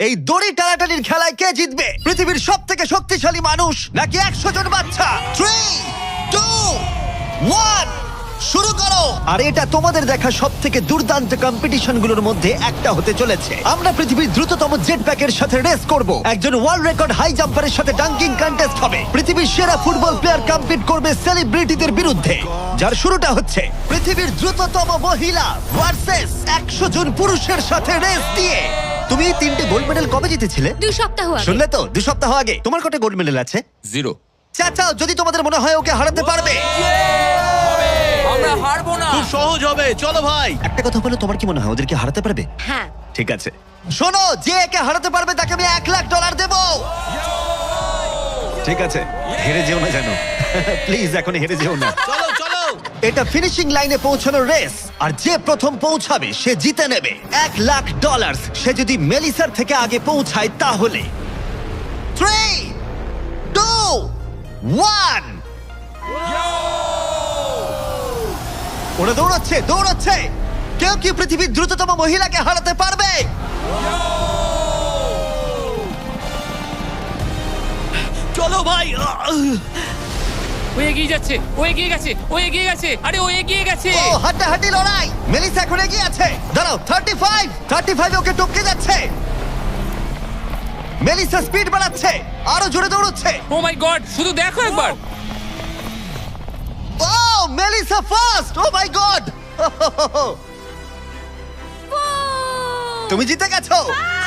এই দড়ি টানাটানির খেলায় কে জিতবে? পৃথিবীর সব থেকে শক্তিশালী মানুষ নাকি 100 জন বাচ্চা? 3, 2, 1 শুরু করো। আর এটা তোমাদের দেখা সব থেকে দুর্দান্ত কম্পিটিশন গুলোর মধ্যে একটা হতে চলেছে। আমরা পৃথিবীর দ্রুততম জেট প্যাকের সাথে রেস করব। একজন ওয়ার্ল্ড রেকর্ড হাই জাম্পারের সাথে ডাঙ্কিং কন্টেস্ট হবে। পৃথিবীর সেরা ফুটবল প্লেয়ার কম্পিট করবে সেলিব্রিটিদের বিরুদ্ধে। যার শুরুটা হচ্ছে পৃথিবীর দ্রুততম মহিলা ভার্সেস 100 জন পুরুষের সাথে রেস দিয়ে। তুমি 3টে গোল্ড মেডেল কবে জিতেছিলে? 2 সপ্তাহ আগে। শুনলে তো, 2 সপ্তাহ আগে। তোমার কটা গোল্ড মেডেল আছে? 0। চাচাও, যদি তোমাদের মনে হয় ওকে হারাতে পারবে। আমরা হারবো না। খুব সহজ হবে, চলো ভাই। একটা কথা বলো, তোমার কি মনে হয় ওদেরকে হারাতে পারবে? হ্যাঁ। ঠিক আছে, শোনো, যে একে হারাতে পারবে তাকে আমি $1,00,000 দেবো। ঠিক আছে, হেরে যেও না জানো। প্লিজ এখন হেরে যেও না। চলো চলো। এটা ফিনিশিং লাইনে পৌঁছানোর রেস, আর যে প্রথম পৌঁছাবে সে জিতে নেবে $1,00,000। সে যদি মেলিসার থেকে আগে পৌঁছায় তাহলে 3, 2, 1 ওরা দৌড়াচ্ছে দৌড়াচ্ছে। কেউ কি পৃথিবীর দ্রুততম মহিলাকে হারাতে পারবে? চলো ভাই। ও এগিয়ে যাচ্ছে, ও এগিয়ে গেছে, ও এগিয়ে গেছে। আরে ও এগিয়ে গেছে। ও হাড্ডাহাড্ডি লড়াই। মেলিসা এখন এগিয়ে আছে। দাঁড়াও, 35 ওকে টপকে যাচ্ছে। মেলিসা স্পিড বাড়াচ্ছে, আরো জোরে দৌড়চ্ছে। ও মাই গড, শুধু দেখো একবার। Oh Melissa first. O my god, তুমি জিতে গেছো।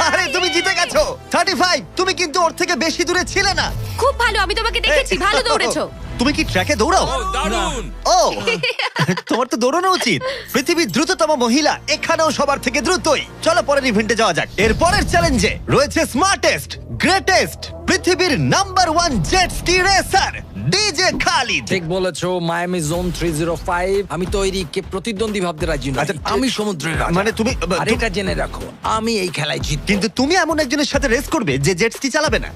আরে তুমি জিতে গেছো। 35, তুমি কিন্তু ওর থেকে বেশি দূরে ছিলে না। খুব ভালো, আমি তোমাকে দেখেছি, ভালো দৌড়েছো। তুমি কি ট্র্যাকে দৌড়াও? ও দারুণ। ও তোমার তো দৌড়ানো উচিত। পৃথিবীর দ্রুততম মহিলা এখানেও সবার থেকে দ্রুতই। চলো পরের ইভেন্টে যাওয়া যাক। এর পরের চ্যালেঞ্জে রয়েছে স্মার্টেস্ট, গ্রেটেস্ট, পৃথিবীর number 1 jet ski racer DJ Khalid. ঠিক বলেছো, মায়ামি জোন 305। আমি তৈরি, কে প্রতিদ্বন্দ্বী ভাবতে রাজি নয়। আচ্ছা, আমি সমুদ্রের রাজা। মানে তুমি আর এটা জেনে রাখো, আমি এই খেলায় জিতবো। কিন্তু তুমি এমন একজনের সাথে রেস করবে যে জেট স্কি চালাবে না।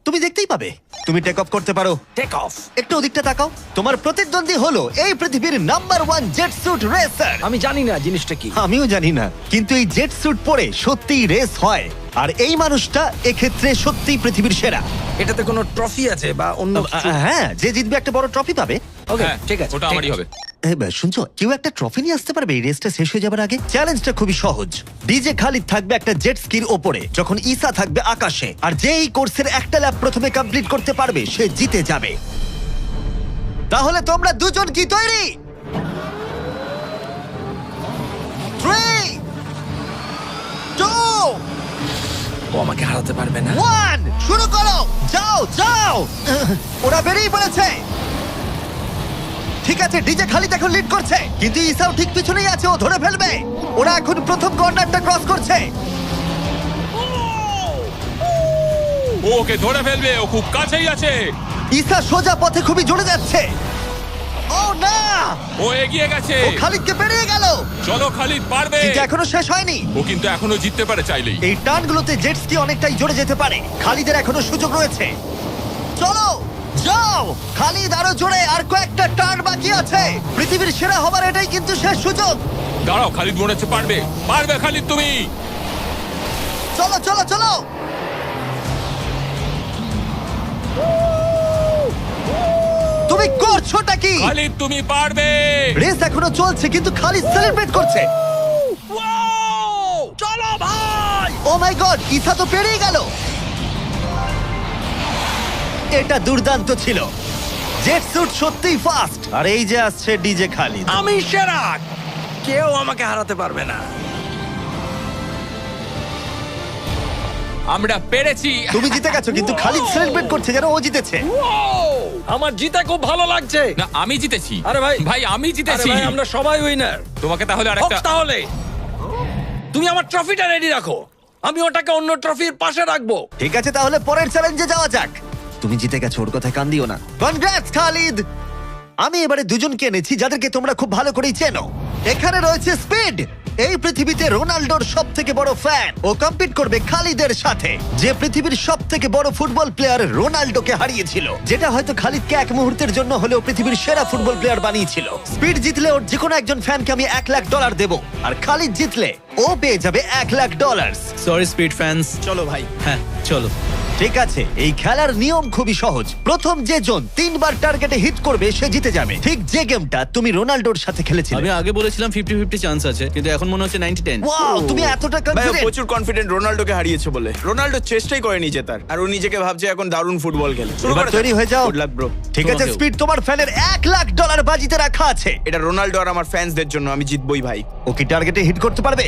তুমি দেখতেই পাবে। তুমি টেক অফ করতে পারো। Take off. একটু ওদিকটা তাকাও। তোমার প্রতিদ্বন্দ্বী হলো এই পৃথিবীর নাম্বার 1 জেট স্যুট রেসার। আমি জানি না জিনিসটা কি। আমিও জানি না, কিন্তু এই জেট স্যুট পরে সত্যিই রেস হয়। আর এই মানুষটা এক্ষেত্রে সত্যিই পৃথিবীর সেরা। এটাতে কোনো ট্রফি আছে বা অন্য কিছু? হ্যাঁ, যে জিতবে একটা বড় ট্রফি পাবে। ওকে, হ্যাঁ, ঠিক আছে, ওটা ঠিক আমারই আছে। হবে। শুনছো, কেউ একটা ট্রফি নিয়ে আসতে পারবে এই রেসটা শেষ হয়ে যাবার আগে? চ্যালেঞ্জটা খুবই সহজ। ডিজে খালিদ থাকবে একটা জেট স্কির ওপরে, যখন ঈসা থাকবে আকাশে। আর যে এই কোর্সের একটা ল্যাব প্রথমে কমপ্লিট করতে পারবে সে জিতে যাবে। তাহলে তোমরা দুজন কি তৈরি? 3, 2, ও আমাকে হারাতে পারবে না। 1 শুরু করো। যাও যাও। ওরা বেরিয়ে পড়েছে। ঠিক আছে, ডিজে খালিদ এখন লিড করছে, কিন্তু ইসাও ঠিক পিছনেই আছে। ও ধরে ফেলবে। ওরা এখন প্রথম কর্নারটা ক্রস করছে। ও ওকে ধরে ফেলবে, ও খুব কাছেই আছে। ইসা সোজা পথে খুবই জোরে যাচ্ছে। ও না, ও এগিয়ে গেছে। ও খালিদকে পেরিয়ে গেল। চলো খালিদ, পারবে। কিন্তু এখনো শেষ হয়নি। ও কিন্তু এখনো জিততে পারে চাইলেই। এই টার্নগুলোতে জেট স্কি অনেকটাই জোরে যেতে পারে। খালিদের এখনো সুযোগ রয়েছে। চলো যাও খালিদ, আরো জোরে। আর কয়েকটা টার্ন বাকি আছে। পৃথিবীর সেরা হবার এটাই কিন্তু শেষ সুযোগ। দাঁড়াও, খালিদ মনে হচ্ছে পারবে। পারবে খালিদ তুমি। চলো চলো চলো। তুমি করছোটা কি? খালিদ তুমি পারবে। রেস এখনো চলছে, কিন্তু খালিদ সেলিব্রেট করছে। চলো ভাই। ও মাই গড, ইসা তো পেরিয়ে গেল। এটা দুর্দান্ত ছিল। জেট স্যুট সত্যিই ফাস্ট। আর এই যে আসছে ডিজে খালিদ। আমি সেরা, কেউ আমাকে হারাতে পারবে না। আমরা পেরেছি। তুমি জিতে গেছো, কিন্তু খালিদ সেলিব্রেট করছে যেন ও জিতেছে। আমার জিতে খুব ভালো লাগছে। না, আমি জিতেছি। আরে ভাই, ভাই আমি আরে জিতেছি। ভাই, আমরা সবাই উইনার। তোমাকে তাহলে আরেকটা। তাহলে তুমি আমার ট্রফিটা রেডি রাখো, আমি ওটাকে অন্য ট্রফির পাশে রাখবো। ঠিক আছে, তাহলে পরের চ্যালেঞ্জে যাওয়া যাক। তুমি জিতে গেছো, ওর কথায় কান দিও না। কনগ্রাটস খালিদ। আমি এবারে দুজনকে এনেছি যাদেরকে তোমরা খুব ভালো করেই চেনো। এখানে রয়েছে স্পিড, এই পৃথিবীতে রোনাল্ডোর সব থেকে বড় ফ্যান ও কম্পিট করবে খালিদের সাথে, যে পৃথিবীর সব থেকে বড় ফুটবল প্লেয়ার রোনাল্ডোকে হারিয়েছিল, যেটা হয়তো খালিদকে এক মুহূর্তের জন্য হলেও পৃথিবীর সেরা ফুটবল প্লেয়ার বানিয়েছিল। স্পিড জিতলে ওর যে কোনো একজন ফ্যানকে আমি $1,00,000 দেবো, আর খালিদ জিতলে ও পেয়ে যাবে $1,00,000। সরি স্পিড ফ্যান্স, চলো ভাই। হ্যাঁ চলো। ঠিক আছে, এই খেলার নিয়ম খুবই সহজ। প্রথম যে জন 3 বার টার্গেটে হিট করবে সে জিতে যাবে, ঠিক যে গেমটা তুমি রোনাল্ডোর সাথে খেলেছিলে। আমি আগে বলেছিলাম 50-50 চান্স আছে, কিন্তু এখন মনে হচ্ছে 90-10। ওয়াও, তুমি এতটা ভাই ও কনফিডেন্ট। প্রচুর কনফিডেন্ট রোনাল্ডোকে হারিয়েছে বলে। রোনাল্ডো চেষ্টাই করেনি জেতার, আর ও নিজেকে ভাবছে এখন দারুণ ফুটবল খেলে। শুরু এবার করে তৈরি হয়ে যাও। Good luck bro. ঠিক আছে তোমাকেও। স্পিড, তোমার ফ্যানের $1,00,000 বাজিতে রাখা আছে। এটা রোনাল্ডো আর আমার ফ্যান্সদের জন্য, আমি জিতবই ভাই। ও কি টার্গেটে হিট করতে পারবে?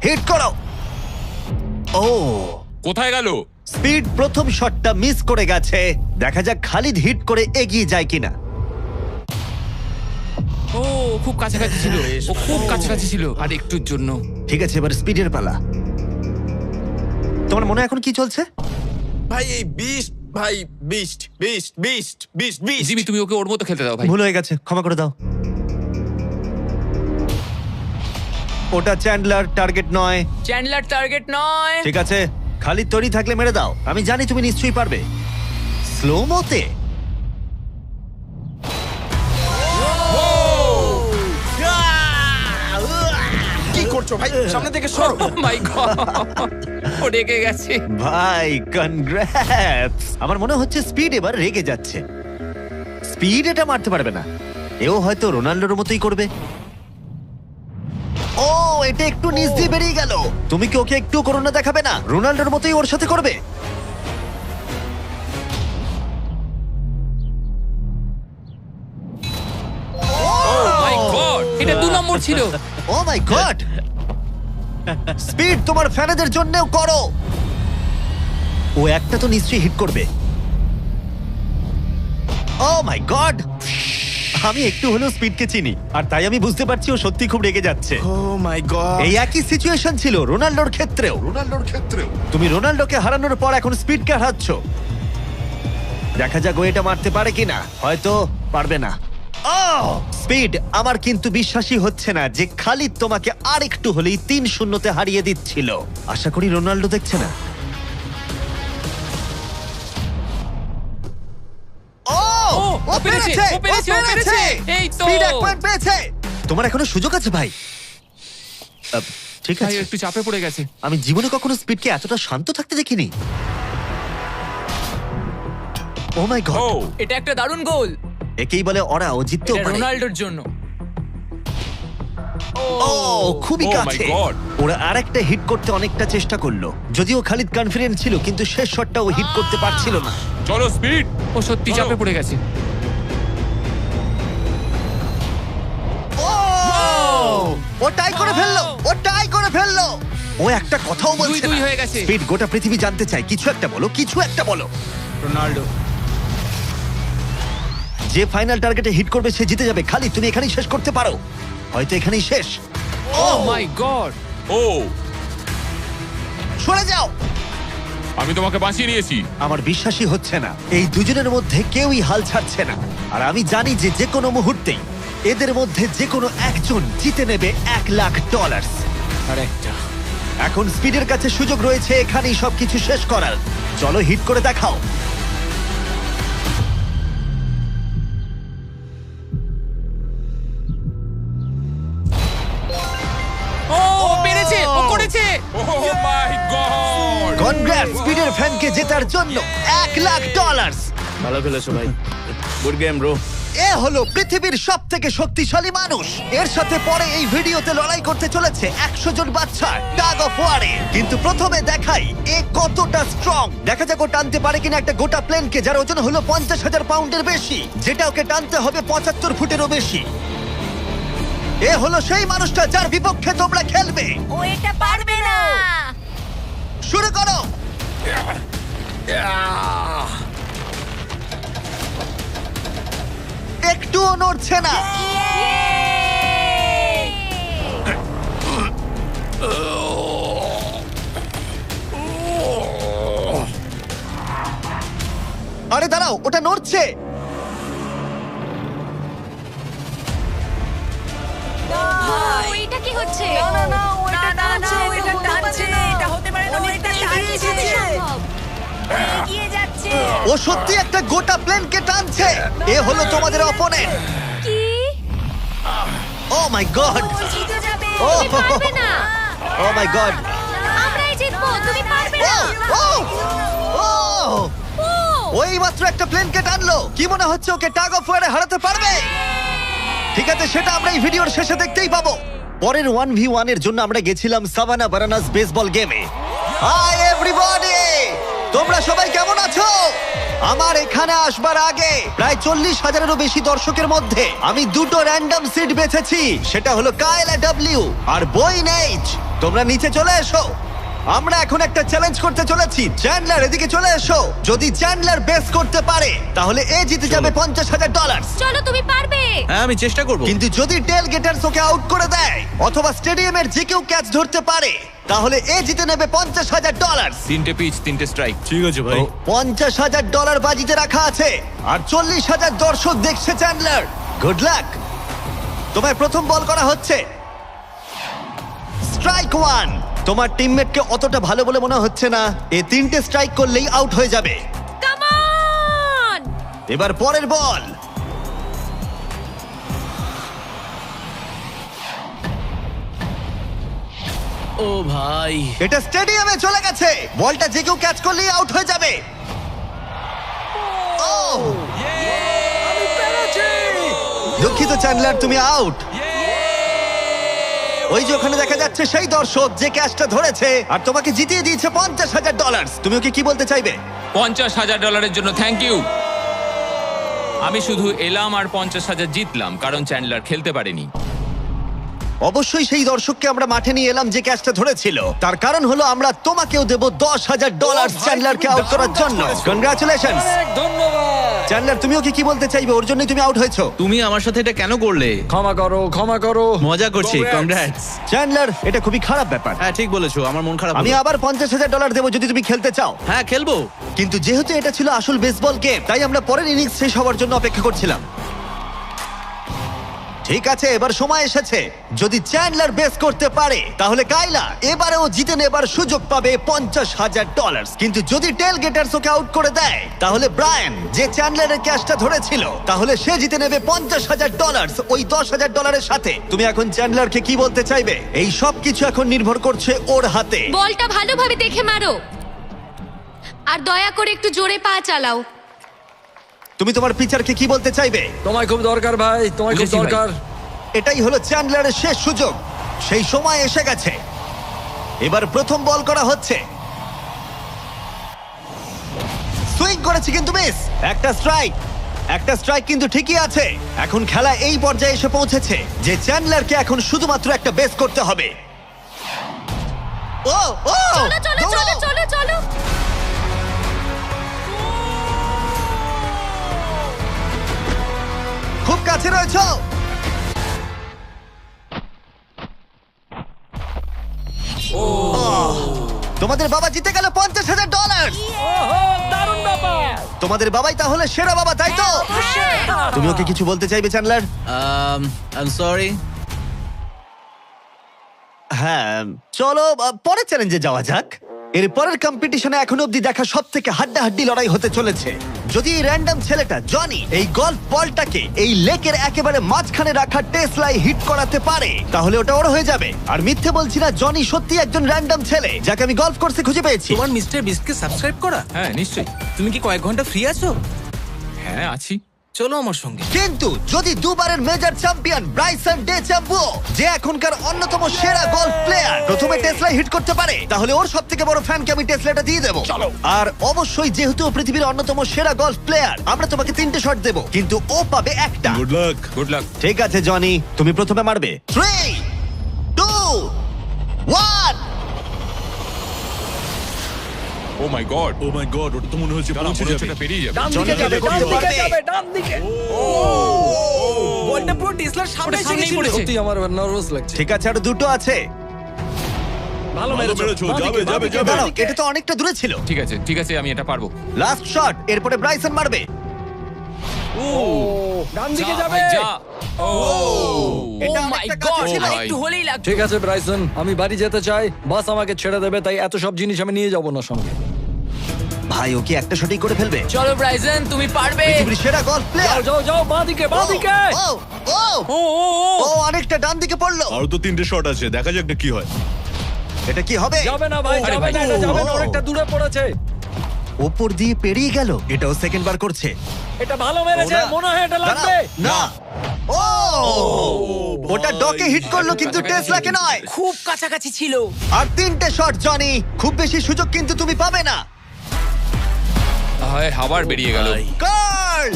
হিট করো। ও, কোথায় গেল? স্পিড প্রথম শটটা মিস করে গেছে। দেখা যাক খালিদ হিট করে এগিয়ে যায় কিনা। ও খুব কাছাকাছি ছিল, ও খুব কাছাকাছি ছিল আর একটুর জন্য। ঠিক আছে, এবার স্পিডের পালা। তোমার মনে এখন কি চলছে? ভাই এই বিস্ট, ভাই beast beast beast beast beast. Jimmy তুমি ওকে ওর মতো খেলতে দাও ভাই। ভুল হয়ে গেছে, ক্ষমা করে দাও। ওটা চ্যান্ডলার, টার্গেট নয়। চ্যান্ডলার টার্গেট নয়। ঠিক আছে, খালিদ তৈরি থাকলে মেরে দাও। আমি জানি তুমি নিশ্চয়ই পারবে। স্লো মোতে। কি করছো ভাই? সামনে থেকে সরো। ও মাই গড, ও রেগে গেছে। ভাই কনগ্রাটস। আমার মনে হচ্ছে স্পিড এবার রেগে যাচ্ছে। স্পিড এটা মারতে পারবে না, এও হয়তো রোনাল্ডোর মতোই করবে। ও, এটা একটু নিচ দিয়ে বেরিয়ে গেল। তুমি কি ওকে একটু করোনা দেখাবে না? রোনাল্ডোর মতোই ওর সাথে করবে। মাই গড, এটা 2 নম্বর ছিল। ও মাই গড। স্পিড তোমার ফ্যানেদের জন্যও করো। ও একটা তো নিশ্চয়ই হিট করবে। ও মাই গড। আমি একটু হলেও স্পিডকে চিনি, আর তাই আমি বুঝতে পারছি ও সত্যি খুব রেগে যাচ্ছে। ও মাই গড। এই একই সিচুয়েশন ছিল রোনাল্ডোর ক্ষেত্রেও। তুমি রোনাল্ডোকে হারানোর পর এখন স্পিডকে হারাচ্ছ। দেখা যাক ও এটা মারতে পারে কিনা। হয়তো পারবে না। স্পিড, আমার কিন্তু বিশ্বাসই হচ্ছে না যে খালিদ তোমাকে আর একটু হলেই 3-0-তে হারিয়ে দিচ্ছিল। আশা করি রোনাল্ডো দেখছে না। ও পেরেছে, ও পেরেছে, ও পেরেছে। এই তো। স্পিড 1 পয়েন্ট পেয়েছে। তোমার এখনো সুযোগ আছে ভাই। ঠিক ভাই আছে, একটু চাপে পড়ে গেছে। আমি জীবনে কখনো স্পিডকে এতটা শান্ত থাকতে দেখিনি। ও মাই গড, এটা একটা দারুণ গোল। একেই বলে ওরা ও জিততেও এটা পারে। রোনাল্ডোর জন্য। ও, খুবই Oh my কাছে। God! ওরা আরেকটা হিট করতে অনেকটা চেষ্টা করলো, যদিও খালিদ কনফিডেন্ট ছিল, কিন্তু শেষ শটটা ও হিট করতে পারছিল না। চলো স্পিড। ও সত্যি চাপে পড়ে গেছে। ও টাই করে ফেললো, ও টাই করে ফেললো। ও একটা কথাও বলছে 2-2 না। হয়ে গেছে। স্পিড, গোটা পৃথিবী জানতে চায়, কিছু একটা বলো, কিছু একটা বলো। রোনাল্ডো। যে ফাইনাল টার্গেটে হিট করবে সে জিতে যাবে। খালিদ, তুমি এখানেই শেষ করতে পারো, হয়তো এখানেই শেষ। ও মাই গড। ও, সরে যাও। আমি তোমাকে বাঁচিয়ে নিয়েছি। আমার বিশ্বাসই হচ্ছে না, এই দুজনের মধ্যে কেউই হাল ছাড়ছে না। আর আমি জানি যে যে কোনো মুহূর্তেই এদের মধ্যে যে কোনো একজন জিতে নেবে $1,00,000। আরেকটা। এখন স্পিডের কাছে সুযোগ রয়েছে এখানেই সবকিছু শেষ করার। চলো হিট করে দেখাও। ও পেরেছে, ও করেছে। ও মাই গড। কনগ্রাটস স্পিডের ফ্যানকে জেতার জন্য $1,00,000। ভালো খেলেছো ভাই। Good game bro. এ হলো পৃথিবীর সব থেকে শক্তিশালী মানুষ। এর সাথে পরে এই ভিডিওতে লড়াই করতে চলেছে 100 জন বাচ্চা টাগ অফ ওয়ারে। কিন্তু প্রথমে দেখাই এ কতটা স্ট্রং। দেখা যাক ও টানতে পারে কিনা একটা গোটা প্লেনকে, যার ওজন হলো 50,000 পাউন্ডের বেশি, যেটা ওকে টানতে হবে 75 ফুটেরও বেশি। এ হলো সেই মানুষটা যার বিপক্ষে তোমরা খেলবে। ও এটা পারবে না। শুরু করো। একটুও নড়ছে না। আরে দাঁড়াও, ওটা নড়ছে। ও এটা কি কি হচ্ছে এগিয়ে যাচ্ছে। ও সত্যি একটা গোটা প্লেনকে টানছে। এ হলো তোমাদের অপোনেন্ট। কি ও মাই গড, ও জিতে যাবে। ও তুমি পারবে না। ও মাই গড, আমরাই জিতবো, তুমি পারবে না। ও ও ও ওই মাত্র একটা প্লেনকে টানলো। কি মনে হচ্ছে ওকে টাগ অফ ওয়ারে হারাতে পারবে? ঠিক আছে, সেটা আমরা এই ভিডিওর শেষে দেখতেই পাবো। পরের 1v1 এর জন্য আমরা গেছিলাম সাভানা বারানাস বেসবল গেমে। হাই এভরিবডি, তোমরা সবাই কেমন আছো? আমার এখানে আসবার আগে প্রায় 40,000-এরও বেশি দর্শকের মধ্যে আমি দুটো র্যান্ডম সিট বেছেছি। সেটা হলো কায়লা ডব্লিউ আর বয়েন এইচ। তোমরা নিচে চলে এসো। আমরা এখন একটা চ্যালেঞ্জ করতে চলেছি। চ্যান্ডলার, এদিকে চলে এসো। যদি চ্যান্ডলার বেস করতে পারে তাহলে এ জিতে যাবে $50,000। চলো, তুমি পারবে। হ্যাঁ আমি চেষ্টা করব। কিন্তু যদি টেল গেটার্স ওকে আউট করে দেয় অথবা স্টেডিয়ামের যে কেউ ক্যাচ ধরতে পারে তাহলে এ জিতে নেবে $50,000। 3টে পিচ 3টে স্ট্রাইক। ঠিক আছে ভাই। $50,000 বাজিতে রাখা আছে আর 40,000 দর্শক দেখছে। Chandler, good luck. তোমায় প্রথম বল করা হচ্ছে। স্ট্রাইক 1। তোমার টিমমেটকে অতটা ভালো বলে মনে হচ্ছে না। এ 3টে স্ট্রাইক করলেই আউট হয়ে যাবে। Come on. এবার পরের বল। ও ভাই, এটা স্টেডিয়ামে চলে গেছে। বলটা যে কেউ ক্যাচ করলেই আউট হয়ে যাবে। ও দুঃখিত চ্যান্ডলার, তুমি আউট। ওই যে ওখানে দেখা যাচ্ছে সেই দর্শক যে ক্যাচটা ধরেছে আর তোমাকে জিতিয়ে দিয়েছে $50,000। তুমি ওকে কি বলতে চাইবে? $50,000 জন্য থ্যাংক ইউ। আমি শুধু এলাম আর 50,000 জিতলাম কারণ চ্যান্ডলার খেলতে পারেনি। অবশ্যই সেই দর্শককে আমরা মাঠে নিয়ে এলাম যে ক্যাচটা ধরেছিল। তার কারণ হলো আমরা তোমাকেও দেব $10,000 চ্যান্ডলারকে আউট করার জন্য। কনগ্রাচুলেশনস। ধন্যবাদ। চ্যান্ডলার, তুমি ওকে কি বলতে চাইবে? ওর জন্যই তুমি আউট হয়েছো। তুমি আমার সাথে এটা কেন করলে? ক্ষমা করো, ক্ষমা করো। মজা করছি। Congrats. কংগ্রাটস। চ্যান্ডলার, এটা খুবই খারাপ ব্যাপার। হ্যাঁ ঠিক বলেছো, আমার মন খারাপ আমি হলো। আবার $50,000 দেবো যদি তুমি খেলতে চাও। হ্যাঁ খেলবো। কিন্তু যেহেতু এটা ছিল আসল বেসবল গেম তাই আমরা পরের ইনিংস শেষ হওয়ার জন্য অপেক্ষা করছিলাম। ঠিক আছে, এবার সময় এসেছে। যদি চ্যান্ডলার বেস করতে পারে তাহলে কাইলা এবারেও জিতে নেবার সুযোগ পাবে $50,000। কিন্তু যদি টেল গেটার্স ওকে আউট করে দেয় তাহলে ব্রায়ান, যে চ্যান্ডলারের ক্যাচটা ধরেছিল, তাহলে সে জিতে নেবে $50,000 ওই $10,000-এর সাথে। তুমি এখন চ্যান্ডলারকে কি বলতে চাইবে? এই সব কিছু এখন নির্ভর করছে ওর হাতে। বলটা ভালোভাবে দেখে মারো আর দয়া করে একটু জোরে পা চালাও। তুমি তোমার পিচারকে কি বলতে চাইবে? তোমায় খুব দরকার ভাই, তোমায় খুব বুঝেছি ভাই। দরকার। এটাই হলো চ্যান্ডলারের শেষ সুযোগ। সেই সময় এসে গেছে। এবার প্রথম বল করা হচ্ছে। সুইং করেছে কিন্তু মিস। একটা স্ট্রাইক কিন্তু ঠিকই আছে। এখন খেলা এই পর্যায়ে এসে পৌঁছেছে যে চ্যান্ডলারকে এখন শুধুমাত্র একটা বেস করতে হবে। ও ও চলো চলো চলো চলো চলো। খুব কাছে রয়েছো। তোমাদের বাবা জিতে গেল $50,000। দারুণ ব্যাপার। তোমাদের বাবাই তাহলে সেরা বাবা, তাই তো? তুমি ওকে কিছু বলতে চাইবে চ্যান্ডলার? I am sorry. হ্যাঁ, চলো পরের চ্যালেঞ্জে যাওয়া যাক। এর পরের কম্পিটিশনে এখনো অব্দি দেখা সবথেকে হাড্ডাহাড্ডি লড়াই হতে চলেছে। যদি এই র্যান্ডম ছেলেটা জনি এই গলফ বলটাকে এই লেকের একেবারে মাঝখানে রাখা টেসলায় হিট করাতে পারে তাহলে ওটা ওর হয়ে যাবে। আর মিথ্যে বলছি না, জনি সত্যি একজন র্যান্ডম ছেলে যাকে আমি গলফ কোর্সে খুঁজে পেয়েছি। তোমার মিস্টার বিস্টকে সাবস্ক্রাইব করা? হ্যাঁ নিশ্চয়ই। তুমি কি কয়েক ঘন্টা ফ্রি আছো? হ্যাঁ আছি। চলো আমার সঙ্গে। কিন্তু যদি দুবারের মেজর চ্যাম্পিয়ন ব্রাইসন ডে চ্যাম্পো, যে এখনকার অন্যতম সেরা গলফ প্লেয়ার, প্রথমে টেসলা হিট করতে পারে তাহলে ওর সবথেকে বড় ফ্যানকে আমি টেসলাটা দিয়ে দেবো। আর অবশ্যই যেহেতু ও পৃথিবীর অন্যতম সেরা গলফ প্লেয়ার, আমরা তোমাকে 3টে শট দেবো কিন্তু ও পাবে একটা। Good luck. Good luck. ঠিক আছে জনি, তুমি প্রথমে মারবে। 3, 2, 1। ও my god. O my god, ওটা তো মনে হচ্ছে পৌঁছে যাবে। পেরিয়ে যাবে। ডান জনি দিকে যাবে, কি ডান করতে দিকে পারবে? যাবে, ডান দিকে। বলটা পুরো টেসলার সামনে ওটা এসে সামনেই গেছিল। পড়েছে। সত্যি আমার নার্ভাস লাগছে। ঠিক আছে, আরো দুটো আছে। ভালো মেরেছো। যাবে, যাবে, যাবে। দাঁড়াও, এটা তো অনেকটা দূরে ছিল। ঠিক আছে আমি এটা পারবো। লাস্ট শট, এরপরে ব্রাইসন মারবে। ডান দিকে যা যাবে। ভাই, যা। এটা Oh my অনেকটা God, কাছে ছিল। ভাই। একটু হলেই লাগতো। ঠিক আছে ব্রাইসন, আমি বাড়ি যেতে চাই, বাস আমাকে ছেড়ে দেবে, তাই এত সব জিনিস আমি নিয়ে যাব না সঙ্গে। ভাই ও কি একটা শটই করে ফেলবে? চলো ব্রাইসন, তুমি পারবে। পৃথিবীর সেরা গলফ যাও প্লেয়ার। যাও যাও, বাঁদিকে বাঁদিকে। ও অনেকটা ডান দিকে পড়লো। আরো তো 3টে শট আছে, দেখা যাক না কি হয়। এটা কি হবে? যাবে না ভাই, আরে যাবে ভাই। না, এটা যাবে না, ও। অনেকটা দূরে পড়েছে। ওপর দিয়ে পেরিয়ে গেল। এটাও সেকেন্ড বার করছে। এটা ভালো মেরেছে, ওরা- মনে হয় এটা লাগবে। দাঁড়াও, না। ও ওটা ডকে হিট করলো কিন্তু টেসলাকে নয়। খুব কাছাকাছি ছিল। আর 3টে শট জনি, খুব বেশি সুযোগ কিন্তু তুমি পাবে না। হয় আবার বেরিয়ে গেল। কার্ল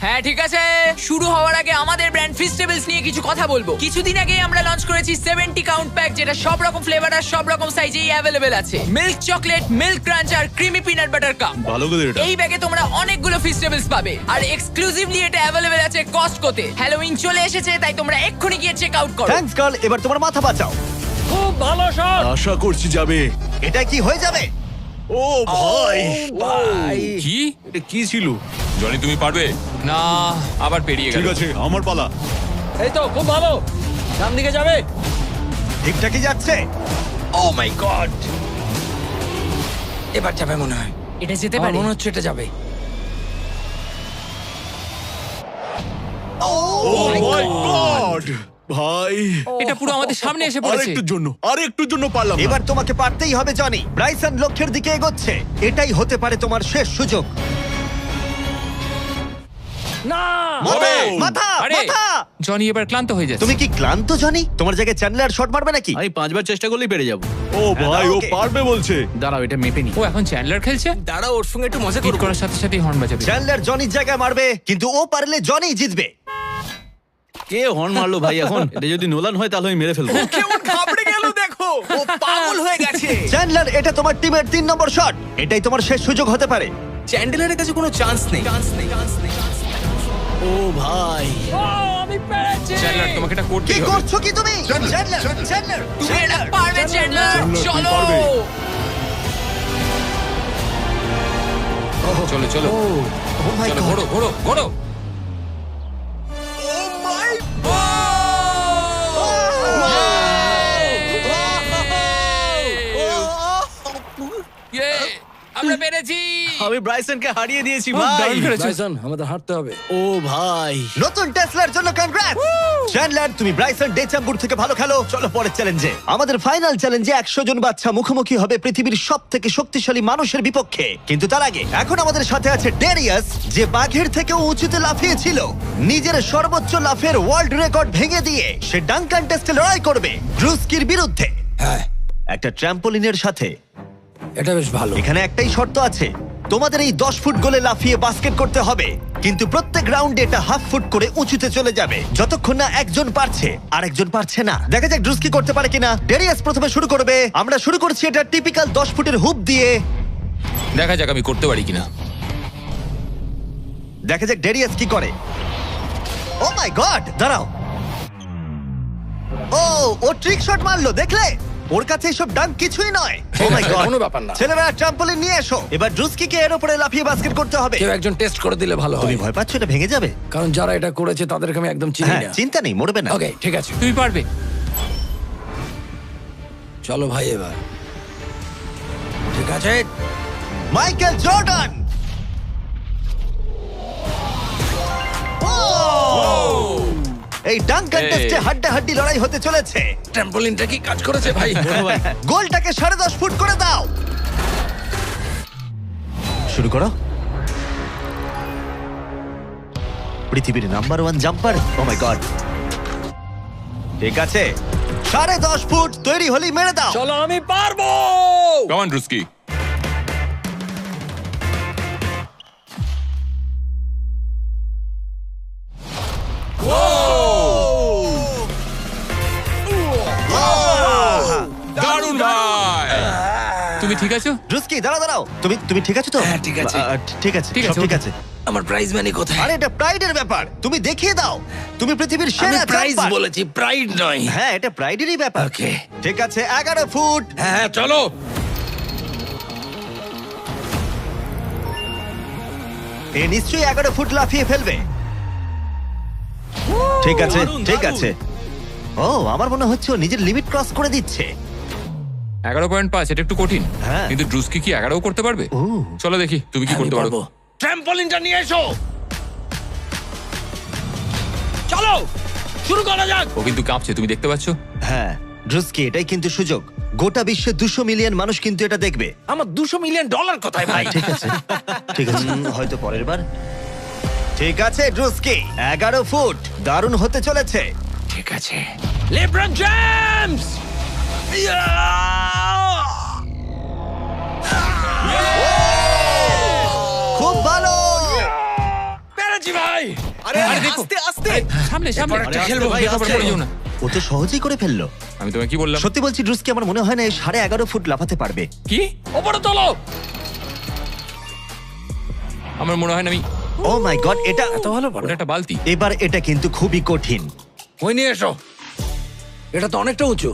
হ্যাঁ ঠিক আছে, শুরু হওয়ার আগে আমাদের ব্র্যান্ড ফিস্টেবলস নিয়ে কিছু কথা বলবো। কিছুদিন আগে আমরা লঞ্চ করেছি 70 কাউন্ট প্যাক, যেটা সব রকম ফ্লেভার আর সব রকম সাইজেই অ্যাভেলেবেল আছে। মিল্ক চকলেট, মিল্ক ক্রাঞ্চ আর ক্রিমি পিনাট বাটার কাপ। ভালো করে এটা। এই ব্যাগে তোমরা অনেকগুলো ফিস্টেবলস পাবে আর এক্সক্লুসিভলি এটা অ্যাভেলেবেল আছে কস্টকোতে। হ্যালোউইন চলে এসেছে, তাই তোমরা এক্ষুনি গিয়ে চেক আউট করো। থ্যাঙ্কস কার্ল, এবার তোমার মাথা বাঁচাও। খুব ভালো শট। আশা করছি যাবে। এটা কি হয়ে যাবে? ও ভাই, ভাই কি? এটা কি ছিল? জনি তুমি পারবে না, আবার পেরিয়ে গেল। ঠিক আছে, আমার পালা। এই তো খুব ভালো, ডান দিকে যাবে। ঠিকঠাকই যাচ্ছে। ও মাই গড, এবার যাবে মনে হয়। এটা যেতে আমার পারে। মনে হচ্ছে এটা যাবে। ও মাই গড ভাই, এটা পুরো আমাদের সামনে এসে পড়েছে। আরেকটুর জন্য পারলাম না। এবার তোমাকে পারতেই হবে জনি। ব্রাইসন লক্ষ্যের দিকে এগোচ্ছে। এটাই হতে পারে তোমার শেষ সুযোগ। না, মাথা, ও! মাথা, আরে মাথা। জনি এবার ক্লান্ত হয়ে যাচ্ছে। তুমি কি ক্লান্ত জনি? তোমার জায়গায় চ্যান্ডলার শট মারবে নাকি? আমি 5বার চেষ্টা করলেই পেরে যাবো। ও ভাই, ও ওকে। পারবে বলছে। দাঁড়াও, এটা মেপে নি। ও এখন চ্যান্ডলার খেলছে। দাঁড়াও, ওর সঙ্গে একটু মজা হিট করবো। করার সাথে সাথেই হর্ন বাজাবে। চ্যান্ডলার জনির জায়গায় মারবে, কিন্তু ও পারলে জনি জিতবে। কে হর্ন মারলো ভাই এখন? এটা যদি নোলান হয় তাহলে আমি মেরে ফেলবো। কেমন ঘাবড়ে গেল দেখো, ও পাগল হয়ে গেছে। চ্যান্ডলার, এটা তোমার টিমের 3 নম্বর শট। এটাই তোমার শেষ সুযোগ হতে পারে। চ্যান্ডেলারের কাছে কোনো চান্স নেই। ও ভাই, ও, আমি পেরেছি। চ্যান্ডলার তোমাকে এটা কি করতেই হবে। করছো কি তুমি? চ্যান্ডলার, চ্যান্ডলার, তুমি এটা পারবে চ্যান্ডলার, চ্যান্ডলার, তুমি চলো। পারবে। চলো চলো ও মাই চলো, গড। ঘোড়ো ঘোড়ো ঘোড়ো। Yay! আমরা পেরেছি। আমি ব্রাইসনকে হারিয়ে দিয়েছি খুব ভাই। দারুণ করেছো। ব্রাইসন, আমাদের হাঁটতে হবে। ও ভাই, নতুন টেসলার জন্য কনগ্রাটস। চ্যান্ডলার, তুমি ব্রাইসন ডেচাম্বুর থেকে ভালো খেলো। চলো পরের চ্যালেঞ্জে। আমাদের ফাইনাল চ্যালেঞ্জে 100 জন বাচ্চা মুখোমুখি হবে পৃথিবীর সবথেকে শক্তিশালী মানুষের বিপক্ষে। কিন্তু তার আগে এখন আমাদের সাথে আছে ডেরিয়াস, যে বাঘের থেকেও উঁচুতে লাফিয়েছিল। নিজের সর্বোচ্চ লাফের ওয়ার্ল্ড রেকর্ড ভেঙে দিয়ে সে ডাঙ্কান টেস্টে লড়াই করবে ড্রুস্কির বিরুদ্ধে। হ্যাঁ, একটা ট্র্যাম্পোলিনের সাথে। এটা বেশ ভালো। এখানে একটাই শর্ত আছে, তোমাদের এই 10 ফুট গোলে লাফিয়ে বাস্কেট করতে হবে, কিন্তু প্রত্যেক রাউন্ডে এটা হাফ ফুট করে উঁচুতে চলে যাবে যতক্ষণ না একজন পারছে আর একজন পারছে না। দেখা যাক ড্রুস্কি করতে পারে কিনা। ডেরিয়াস প্রথমে শুরু করবে। আমরা শুরু করছি এটা টিপিক্যাল 10 ফুটের হুপ দিয়ে। দেখা যাক আমি করতে পারি কিনা। দেখা যাক ডেরিয়াস কি করে। ও মাই গড, দাঁড়াও। ও ট্রিক শট মারলো, দেখলে? ওর কাছে এসব ডাঙ্ক কিছুই নয়। ও মাই গড, কোনো ব্যাপার না। ছেলেরা ট্রাম্পলিন নিয়ে এসো। এবার ড্রুস্কিকে এর উপরে লাফিয়ে বাস্কেট করতে হবে। কেউ একজন টেস্ট করে দিলে ভালো তুমি হয়, ভয় পাচ্ছ এটা ভেঙে যাবে? কারণ যারা এটা করেছে তাদেরকে আমি একদম চিনি হ্যাঁ, না। চিন্তা নেই, মরবে না। ওকে, ঠিক আছে, তুমি পারবে। চলো ভাই এবার। ঠিক আছে, মাইকেল জর্ডান। এই ডাঙ্কান এই। টেস্টে হাড্ডাহাড্ডি লড়াই হতে চলেছে। ট্র্যাম্পোলিনটা কি কাজ করেছে ভাই? গোলটাকে 10.5 ফুট করে দাও। শুরু করো। পৃথিবীর number 1 jumper. O my god, ঠিক আছে, 10.5 ফুট তৈরি হলেই মেরে দাও। চলো, আমি পারবো। Come on Druski. দারুণ ভাই। তুমি ঠিক আছো? ড্রুস্কি, দাঁড়াও দাঁড়াও, তুমি ঠিক আছো তো? হ্যাঁ, ঠিক আছে। ঠিক আছে, ঠিক সব আছে, ঠিক ওকে। আছে। আমার প্রাইজ মানি কোথায়? আরে এটা প্রাইডের ব্যাপার, তুমি দেখিয়ে দাও। তুমি পৃথিবীর আমি সেরা প্রাইজ জাম্পার। বলেছি, প্রাইড নয়। হ্যাঁ, এটা প্রাইডেরই ব্যাপার। ওকে। ঠিক আছে, 11 ফুট। হ্যাঁ, চলো। এ নিশ্চয়ই 11 ফুট লাফিয়ে ফেলবে। ঠিক আছে দারুণ, ঠিক দারুণ। আছে। ও আমার মনে হচ্ছে ও নিজের লিমিট ক্রস করে দিচ্ছে। 11.5, এটা একটু কঠিন। হ্যাঁ। কিন্তু ড্রুস্কি কি 11ও করতে পারবে? ও। চলো দেখি তুমি কি করতে পারো। ট্র্যাম্পলিনটা নিয়ে এসো। চলো শুরু করা যাক। ও কিন্তু কাঁপছে, তুমি দেখতে পাচ্ছ? হ্যাঁ ড্রুস্কি, এটাই কিন্তু সুযোগ। গোটা বিশ্বে 200 মিলিয়ন মানুষ কিন্তু এটা দেখবে। আমার $200 মিলিয়ন কোথায় ভাই? ঠিক আছে ঠিক আছে, হয়তো পরের বার। ঠিক আছে ড্রুস্কি, 11 ফুট, দারুণ হতে চলেছে। ঠিক আছে লেব্রন জেমস। খুব ভালো। পেরেছি ভাই। আরে আরে দেখো। আস্তে আস্তে। সামনে সামনে এরপর একটা খেলবো ভাই, দেখো, আস্তে। পড়ে যেও না। ও তো সহজেই করে ফেললো। আমি তোমায় কি বললাম? সত্যি বলছি ড্রুস্কি, আমার মনে হয় না এই 11.5 ফুট লাফাতে পারবে। কি? ওপরে তোলো। আমার মনে হয় না আমি। ও মাই গড, এটা এত ভালো পারো। ওটা একটা বালতি। এবার এটা কিন্তু খুবই কঠিন। ওই নিয়ে এসো। এটা তো অনেকটা উঁচু।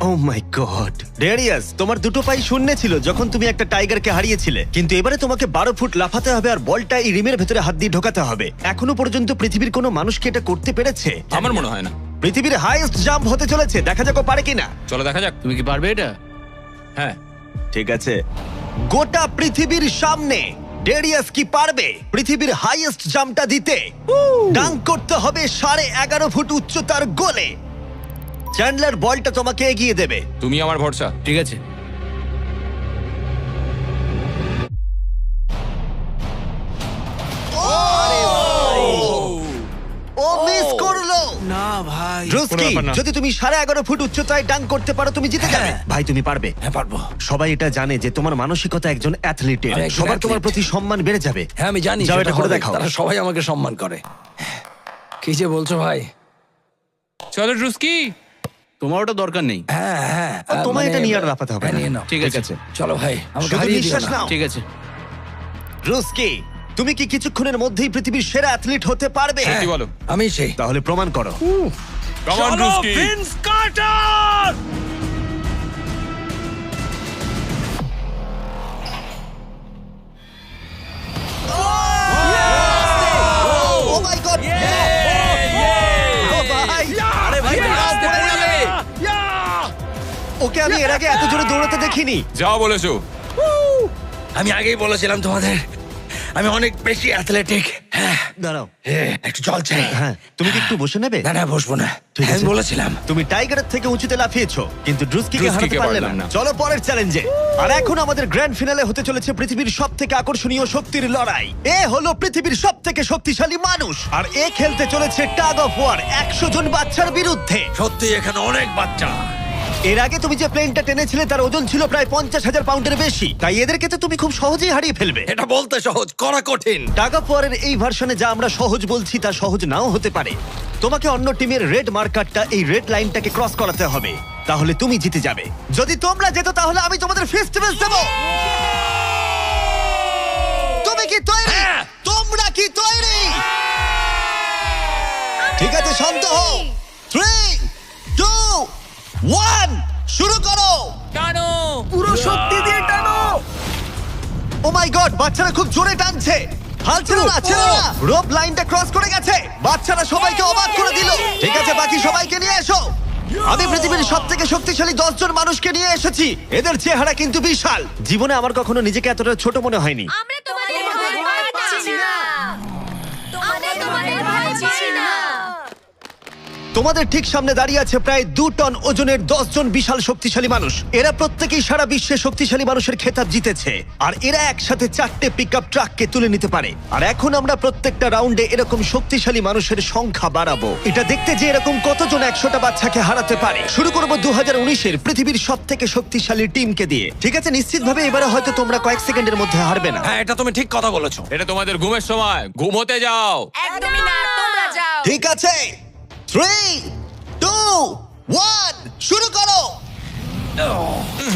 ও মাই গড ডেরিয়াস, তোমার দুটো পাই শূন্য ছিল যখন তুমি একটা টাইগারকে হারিয়েছিলে, কিন্তু এবারে তোমাকে 12 ফুট লাফাতে হবে আর বলটা এই রিমের ভেতরে হাত দিয়ে ঢোকাতে হবে। এখনো পর্যন্ত পৃথিবীর কোনো মানুষকে এটা করতে পেরেছে? আমার মনে হয় না। পৃথিবীর হাইয়েস্ট জাম্প হতে চলেছে, দেখা যাক ও পারে কিনা। চলো দেখা যাক। তুমি কি পারবে এটা? হ্যাঁ। ঠিক আছে, গোটা পৃথিবীর সামনে ডেরিয়াস কি পারবে পৃথিবীর হাইয়েস্ট জাম্পটা দিতে? ডাঙ্ক করতে হবে 11.5 ফুট উচ্চতার গোলে। চ্যান্ডলার বলটা তোমাকে এগিয়ে দেবে। তুমি আমার ভরসা। ঠিক আছে। ও মিস করলো। না ভাই। ড্রুস্কি, কোনো ব্যাপার না। যদি তুমি 11.5 ফুট উচ্চতায় ডাঙ্ক করতে পারো তুমি জিতে যাবে। হ্যাঁ। ভাই তুমি পারবে। হ্যাঁ পারবো। সবাই এটা জানে যে তোমার মানসিকতা একজন অ্যাথলিটের। আমি একজন সবার তোমার athlete। প্রতি সম্মান বেড়ে যাবে। হ্যাঁ আমি জানি যাও সেটা এটা করে হবে। দেখাও। তারা সবাই আমাকে সম্মান করে। কি যে বলছো ভাই? চলো ড্রুস্কি। তোমার ওটা দরকার নেই। হ্যাঁ হ্যাঁ। তোমায় এটা নিয়ে আর লাফাতে হবে হ্যাঁ, না। নিয়ে নাও। ঠিক আছে। চলো ভাই, আমাকে শুধু হারিয়ে দিও নিঃশ্বাস না। নাও। ঠিক আছে। ড্রুস্কি, তুমি কি কিছুক্ষণের মধ্যেই পৃথিবীর সেরা অ্যাথলিট হতে পারবে? হ্যাঁ, কি বলো? আমি সেই। তাহলে প্রমাণ করো। Come on, Druski. Vince Carter. Oh my god! ও ভাই! আরে ভাই আস্তে পড়ে যাবে। ওকে আমি এর আগে এত জোরে দৌড়াতে দেখিনি। যাও বলেছো। আমি আগেই বলেছিলাম তোমাদের আমি অনেক বেশি অ্যাথলেটিক। হ্যাঁ দাঁড়াও। একটু জল চাই। হ্যাঁ, তুমি কি একটু বসে নেবে? না না বসবো না। ঠিক হ্যাঁ, আছে। আমি বলেছিলাম। তুমি টাইগারের থেকে উঁচুতে লাফিয়েছো, কিন্তু ড্রুস্কিকে হারাতে ড্রুস্কিকে পারলে পারলাম না। না। চলো পরের চ্যালেঞ্জে। আর এখন আমাদের গ্র্যান্ড ফিনালে হতে চলেছে পৃথিবীর সবথেকে আকর্ষণীয় শক্তির লড়াই। এ হলো পৃথিবীর সবথেকে শক্তিশালী মানুষ, আর এ খেলতে চলেছে টাগ অফ ওয়ার 100 জন বাচ্চার বিরুদ্ধে। সত্যি এখানে অনেক বাচ্চা। এর আগে তুমি যে প্লেনটা টেনেছিলে তার ওজন ছিল প্রায় 50,000 পাউন্ডের বেশি, তাই এদেরকে তো তুমি খুব সহজেই হারিয়ে ফেলবে। এটা বলতে সহজ, করা কঠিন। টাগ অফ ওয়ারের এই ভার্সনে যা আমরা সহজ বলছি তা সহজ নাও হতে পারে। তোমাকে অন্য টিমের রেড মার্কারটা এই রেড লাইনটাকে ক্রস করাতে হবে, তাহলে তুমি জিতে যাবে। যদি তোমরা যেত তাহলে আমি তোমাদের ফেস্টিভ্যাল দেব। তুমি কি তৈরি? হ্যাঁ। তোমরা কি তৈরি? ঠিক আছে, শান্ত হও। 3, 2, 1 শুরু করো। টানো। পুরো শক্তি দিয়ে টানো। ও মাই গড, বাচ্চারা খুব জোরে টানছে। হাল ছেড়ো না, ছেড়ো না। রোপ লাইনটা ক্রস করে গেছে। বাচ্চারা সবাইকে অবাক করে দিল। ঠিক আছে, বাকি সবাইকে নিয়ে এসো। আমি পৃথিবীর সবথেকে শক্তিশালী 10 জন মানুষকে নিয়ে এসেছি। এদের চেহারা কিন্তু বিশাল। জীবনে আমার কখনো নিজেকে এতটা ছোট মনে হয়নি। আমরা তোমাদের ভয় পাচ্ছি না। আমরা তোমাদের ভয় পাচ্ছি না। তোমাদের ঠিক সামনে দাঁড়িয়ে আছে প্রায় 2 টন ওজনের 10 জন বিশাল শক্তিশালী মানুষ। এরা প্রত্যেকেই সারা বিশ্বে শক্তিশালী মানুষের খেতাব জিতেছে, আর এরা একসাথে 4টে পিকআপ ট্রাককে তুলে নিতে পারে। আর এখন আমরা প্রত্যেকটা রাউন্ডে এরকম শক্তিশালী মানুষের সংখ্যা বাড়াবো, এটা দেখতে যে এরকম কতজন 100টা বাচ্চাকে হারাতে পারে। শুরু করব 2019-এর পৃথিবীর সবথেকে শক্তিশালী টিমকে দিয়ে। ঠিক আছে, নিশ্চিতভাবে এবারে হয়তো তোমরা কয়েক সেকেন্ডের মধ্যে হারবে না। হ্যাঁ এটা তুমি ঠিক কথা বলেছো। এটা তোমাদের ঘুমের সময়, ঘুমোতে যাও। একদমই না, তোমরা যাও। ঠিক আছে, 3, 2, 1 শুরু করো।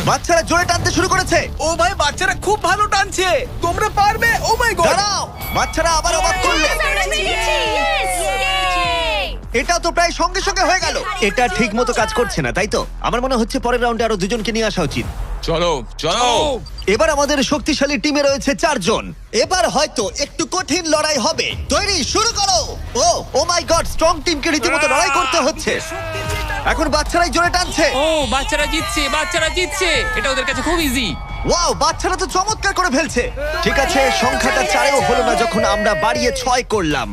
বাচ্চারা জোরে টানতে শুরু করেছে। ও ভাই বাচ্চারা খুব ভালো টানছে। তোমরা পারবে। ও মাই গড। দাঁড়াও, বাচ্চারা আবার অবাক করলো। আমরা পেরেছি। Yes! Yay! এটাও তো প্রায় সঙ্গে সঙ্গে হয়ে গেল। এটা ঠিক মতো কাজ করছে না, তাই তো? আমার মনে হচ্ছে পরের রাউন্ডে আরো 2 জনকে নিয়ে আসা উচিত। চলো চলো এবার আমাদের শক্তিশালী টিমে রয়েছে 4 জন। এবার হয়তো একটু কঠিন লড়াই হবে। তৈরি, শুরু করো। ও মাই গড, স্ট্রং টিমকে রীতিমতো লড়াই করতে হচ্ছে। এখন বাচ্চারাই জোরে টানছে। ও বাচ্চারা জিতছে এটা ওদের কাছে খুব ইজি। ওয়াও, বাচ্চারা তো চমৎকার করে ফেলছে। ঠিক আছে, সংখ্যাটা 4-এও হলো না যখন আমরা বাড়িয়ে 6 করলাম।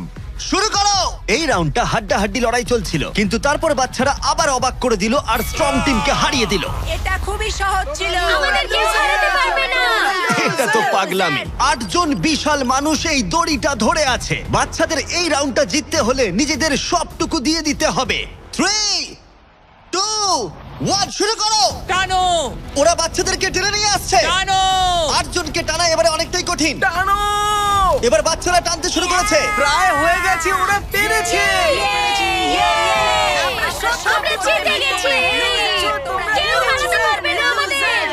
শুরু করো। এই রাউন্ডটা হাড্ডাহাড্ডি লড়াই চলছিল, কিন্তু তারপর বাচ্চারা আবার অবাক করে দিল আর স্ট্রং টিমকে হারিয়ে দিল। এটা খুবই সহজ ছিল। আমাদের কেউ হারাতে পারবে না। এটা তো পাগলামি। 8 জন বিশাল মানুষ এই দড়িটা ধরে আছে। বাচ্চাদের এই রাউন্ডটা জিততে হলে নিজেদের সবটুকু দিয়ে দিতে হবে। 3, 2, 1, শুরু করো। টানো ওরা বাচ্চাদেরকে টেনে নিয়ে আসছে। টানো 8 জনকে টানা এবারে অনেকটাই কঠিন। এবার বাচ্চারা টানতে শুরু করেছে। প্রায় হয়ে গেছে, ওরা পেরেছে। আমরা জিতে গেছি। কেউ হারাতে পারবে না আমাদের।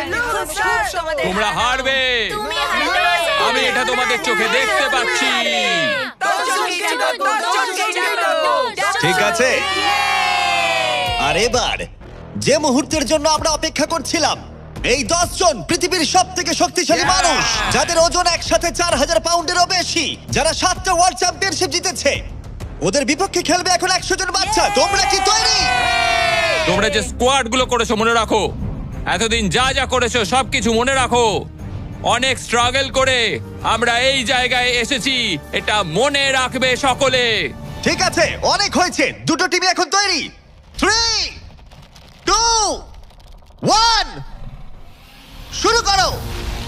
তোমরা হারবে, তুমি হারবে। আমি এটা তোমাদের চোখে দেখতে পাচ্ছি। ঠিক আছে, আর এবার যে মুহূর্তের জন্য আমরা অপেক্ষা করছিলাম, এই 10 জন পৃথিবীর সব থেকে শক্তিশালী মানুষ, যাদের ওজন একসাথে 4000 পাউন্ডেরও বেশি, যারা 7টা ওয়ার্ল্ড চ্যাম্পিয়নশিপ জিতেছে, ওদের বিপক্ষে খেলবে এখন 100 জন বাচ্চা। তোমরা কি তৈরি? তোমরা যে স্কোয়াড গুলো করেছো মনে রাখো, এতদিন যা যা করেছো সবকিছু মনে রাখো। অনেক স্ট্রাগল করে আমরা এই জায়গায় এসেছি, এটা মনে রাখবে সকলে। ঠিক আছে, অনেক হয়েছে। দুটো টিমই এখন তৈরি। 3, 2, 1, শুরু করো।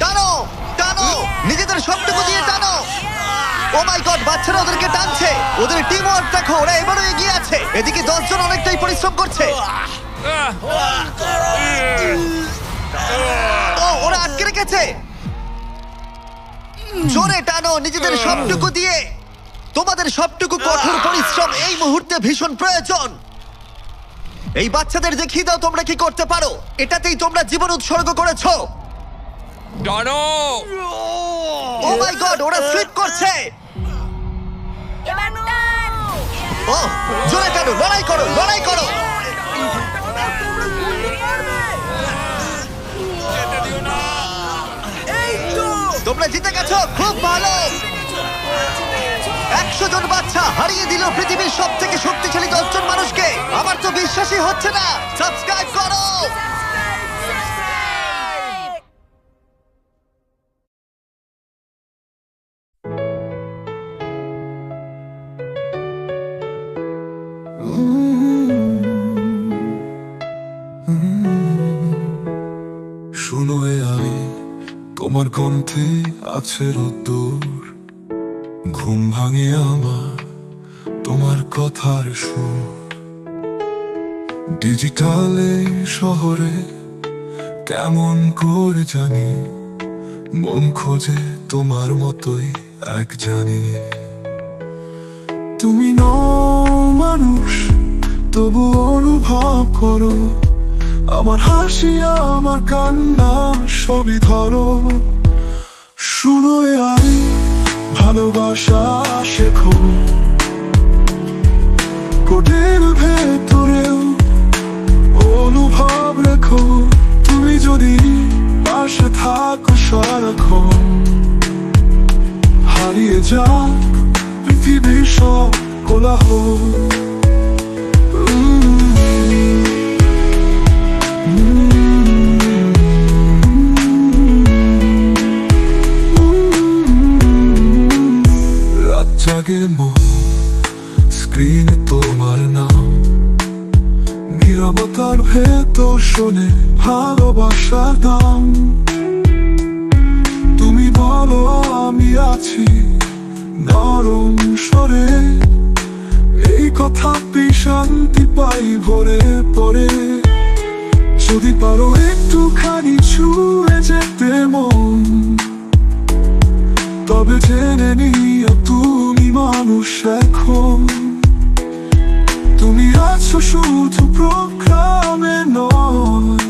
টানো টানো, নিজেদের সবটুকু দিয়ে টানো। ও মাই গড, বাচ্চারা ওদেরকে টানছে। ওদের টিম ওয়ার্ক দেখো, ওরা এবারও এগিয়ে আছে। এদিকে 10 জন অনেকটাই পরিশ্রম করছে। ওরা আটকে রেখেছে। জোরে টানো নিজেদের সবটুকু দিয়ে। তোমাদের সবটুকু কঠোর পরিশ্রম এই মুহূর্তে ভীষণ প্রয়োজন। এই বাচ্চাদের দেখিয়ে দাও তোমরা কি করতে পারো। এটাতেই তোমরা জীবন উৎসর্গ করেছো। টানো ও মাই গড, ওরা স্লিপ করছে। এবার টান। ও জোরে টানো, লড়াই করো, লড়াই করো। তোমরা জিতে গেছো, খুব ভালো। 100 জন বাচ্চা হারিয়ে দিল পৃথিবীর সব থেকে শক্তিশালী 10 জন মানুষকে। আমার তো বিশ্বাসই হচ্ছে না। সাবস্ক্রাইব করো। শুনো এ আমি, তোমার কণ্ঠে আছে রোদ্দুর। ঘুম ভাঙে আমার তোমার কথার সুর। ডিজিটালে শহরে কেমন করে জানি, মন খোঁজে তোমার মতোই এক জানি। তুমি নও মানুষ, তবু অনুভব করো আমার হাসি, আমার কান্না সবই ধরো। শুনো এ আমি, ভালোবাসা শেখো। কোটের ভেতরেও অনুভব রেখো। তুমি যদি পাশে থাকো সারাক্ষণ, হারিয়ে যাক পৃথিবীর সব কোলাহল। জাগে মন, স্ক্রিনে তোমার নাম। নীরবতার ভেতর শোনে ভালোবাসার দাম। তুমি বলো আমি আছি নরম স্বরে। এই কথাতে শান্তি পাই ভরে পড়ে। যদি পারো একটুখানি ছুঁয়ে যেতে মন, তবে জেনে নিও তুমি মানুষ এখন। তুমি আছো শুধু প্রোগ্রামে নয়,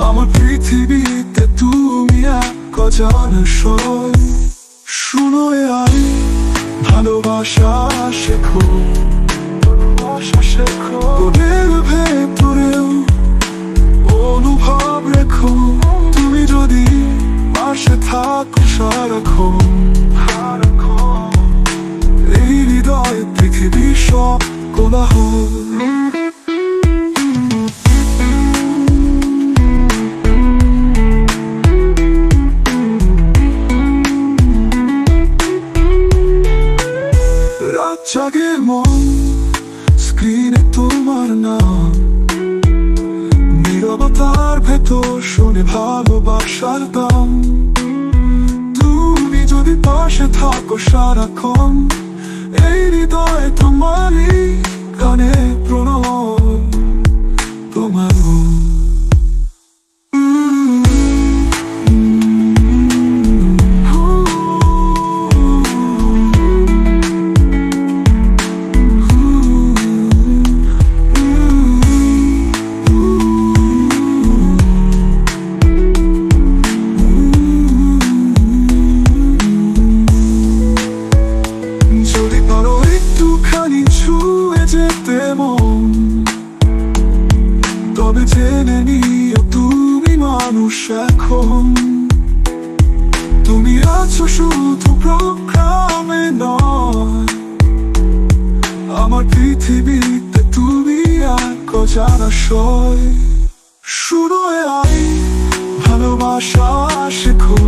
আমার পৃথিবীতে তুমি এক অজানা সয়। শুনো এ আমি, ভালোবাসা শেখো। ভালোবাসা শেখো। ওদের ভেতরেও অনুভব রেখো। সারাক্ষণ এই হৃদয়ে পৃথিবীর সব কোলাহল। রাত জাগে মন, স্ক্রিনে তোমার নাম, নীরবতার ভেতর শুনে ভালোবাসার গান। তুমি যদি পাশে থাকো সারাক্ষণ, এই হৃদয়ে তোমারই গানে প্রণয় তোমার। যদি পারো একটুখানি ছুঁয়ে যেতে মন, তবে জেনে নিও তুমি মানুষ এখন। তুমি আছো শুধু প্রোগ্রামে নয়, আমার পৃথিবীতে তুমি এক অজানা সয়। শুরু আই ভালোবাসা শেখো,